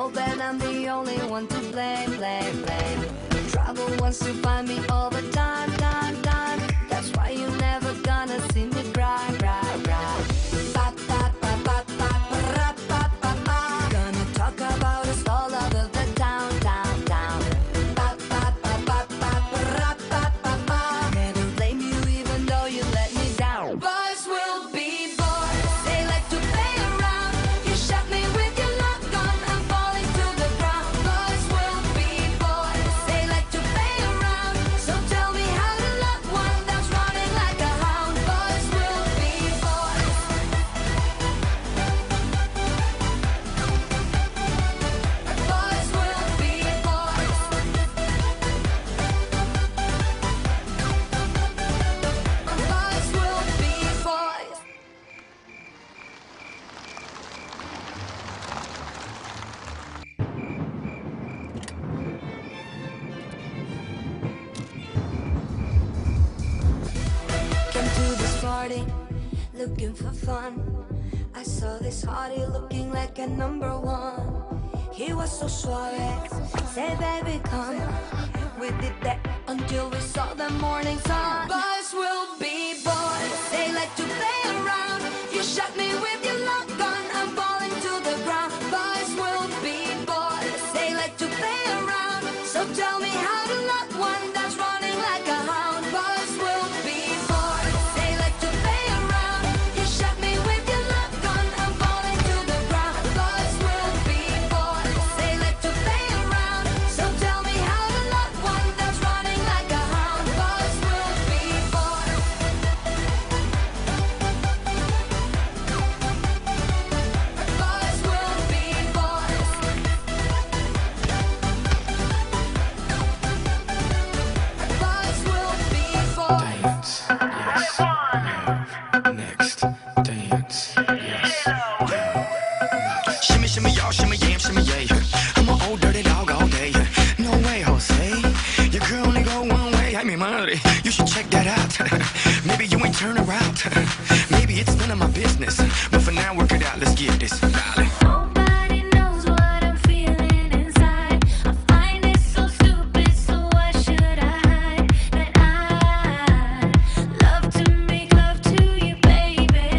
hope that I'm the only one to blame. Trouble wants to find me all the time. That's why you're never gonna see me cry. Gonna talk about us all over the town. Never blame you even though you let me down. Boys will be boys, they like to play around. You shot me with your love gun, I'm falling to the ground. Boys will be boys, they like to play around. So tell me how to love one that's running like a hound. Boys will be boys. Boys will be boys. Boys will be boys. Came to this party looking for fun. I saw this hottie looking like a #1. He was so suave, say baby come. We did that until we saw the morning sun. Boys will be boys, they like to play around. You shot me with your love gun, I'm falling to the ground. Boys will be boys, they like to play around. So tell me how to love one that's running like a hound. Boys will be boys, they like to play around. You shot me with your love gun, I'm falling to the ground. Boys will be boys, they like to play around. So tell me how to love one that's running like a hound. Boys will be boys. Boys will be boys. Boys will be boys. Dance, yes, love, next, dance, yes, love. Shimmy, shimmy, y'all, shimmy, yam, shimmy, yeah. I'm an old dirty dog all day. No way, Jose. Your girl only go one way. Ay, mi madre, you should check that out. Maybe you ain't turn around. Maybe it's none of my business. But for now, work it out. Let's get this, darling. Nobody knows what I'm feeling inside. I find it so stupid, so why should I hide that I love to make love to you, baby?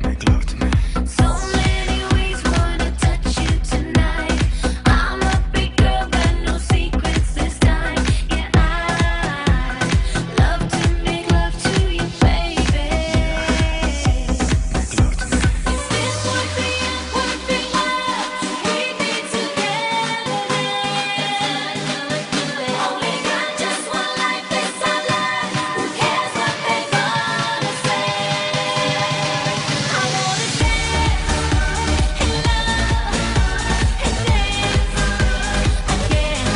Make love to me. So many ways wanna touch you tonight. I'm a big girl, got no secrets this time. Yeah, I love to make love to you, baby. Make love to me. This would be a perfect love. We'd be together then. Only got just one life, this our life. Who cares what they gonna say? I wanna dance and love and dance again.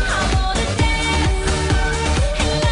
I wanna dance and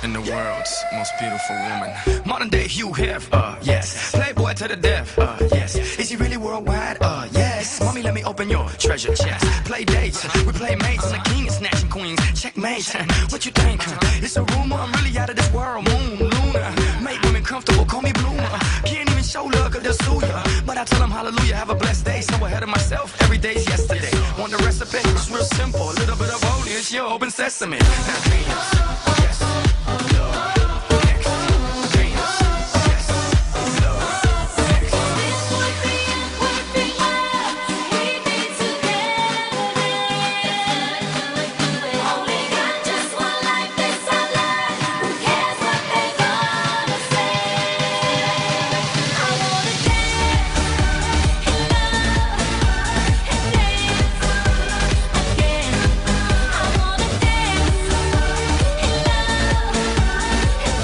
and the world's most beautiful woman. Modern day Hugh Hef, yes. Playboy to the death, yes. Is he really worldwide? Yes. Mommy, let me open your treasure chest. Play dates, we play mates. I'm the king of snatching queens. Checkmate. What you think? It's a rumor. I'm really out of this world. Moon, Luna. Make women comfortable. Call me Bloomer. Can't even show love 'cause they'll sue ya. But I tell them hallelujah. Have a blessed day. So ahead of myself. Every day's yesterday. Want the recipe? It's real your open sesame. Now dance, yes, love. Next, dance, yes, love. Next. This would be a perfect love. We'd be together. Only got just one life, this our life. Who cares what they gonna say? I wanna dance and love and dance again. I wanna dance and love and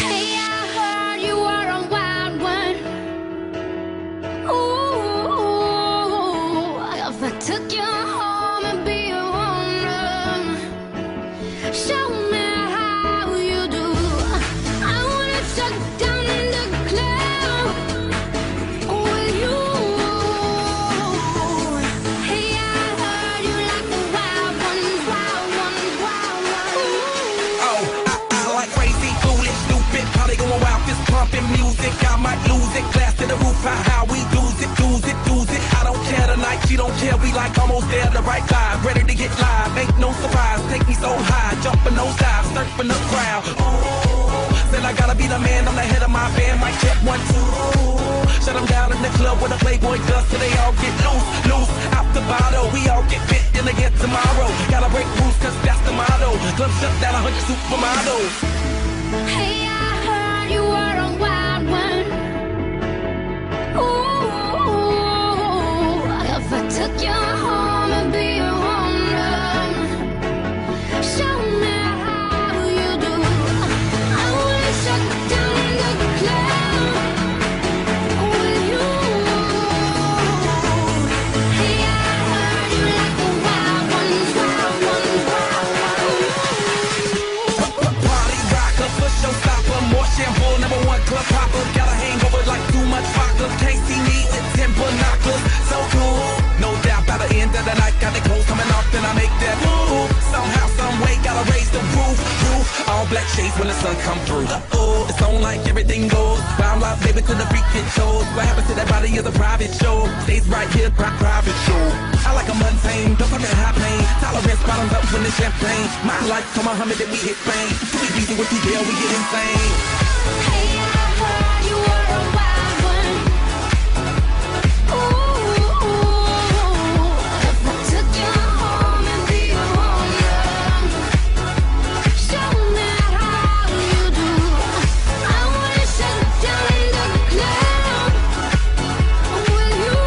Hey, I heard you were a wild one. Ooh, if I took you home and be a woman, show me how you do. I wanna shut down the club with you. Hey, I heard you like the wild ones, wild ones, wild ones. Oh, I like crazy, foolish, stupid, probably going wild, fist pumping music. I might lose it, glass to the roof, how we lose it, lose it, lose it. I don't care tonight, she don't care, we like almost there, the right vibe, ready to get live, ain't no surprise, take me so high, jumping those dives, surfing the crowd. Ooh, said I gotta be the man, I'm the head of my band, mic check 1, 2. Shut them down in the club where the Playboy does, so they all get loose, loose, out the bottle, we all get fit in again tomorrow. Gotta break rules, cause that's the motto, club shut down 100 supermodels. Hey, I heard you were a wild one. Ooh, if I took you home and be a woman, show me how you do. I wanna shut down the club with you. Hey, I heard you like the wild ones, wild ones, wild ones. Party rocker, push showstopper, more shampoo, #1 club popper. Got a hangover like too much vodka. Can't see me with 10 binoculars. So cool, no doubt by the end of the night, got the clothes coming off, then I make that move. Somehow, some way, gotta raise the roof, roof. All black shades when the sun come through. Oh, it's on like everything goes. Wild out, baby, to the freak it shows. What happens to that body is a private show. Stays right here, private show. I like a mundane, don't talk that high pain. Tolerance bottoms up when the champagne. My life to Muhammad, then we hit Spain. Too easy with you, girl, we get insane. Hey, I heard you were a wild one. Ooh, if I took you home and be a woman, show me how you do. I wanna shut down the club with you.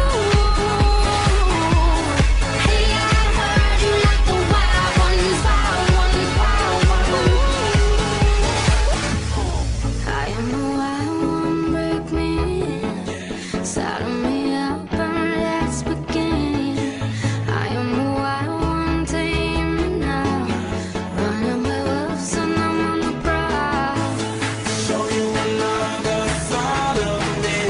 Hey, I heard you like the wild ones, wild ones, wild ones. I am the wild one, break me in. Saddle me up and let's begin. I am the wild one, tame me now. Running with wolves and I'm on the prowl. Show you another side of me.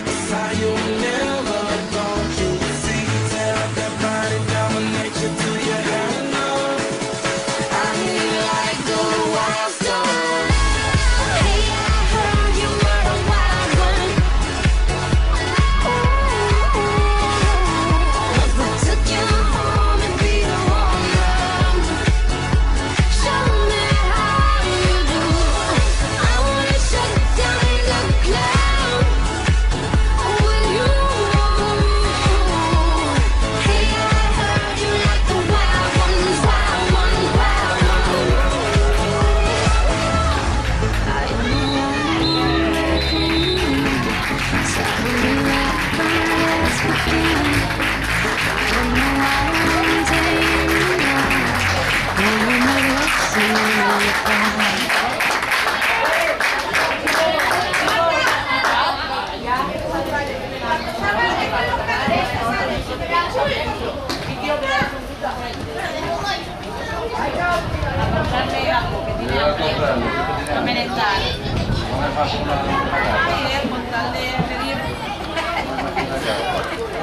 A side you never thought you'd see. Tear up that body, dominate you till you had enough. I hear you like the wild stone. Hey, I heard you were a wild one. Ooh, if I took you home and be a woman, show me how you do. I wanna shut down the club with you. Hey, I heard you like the wild ones, wild ones, wild ones. I am the one, saddle me up and let's begin. I am the wild one, tame me now. Running my lips and I'm on the prowl. Non è fatto una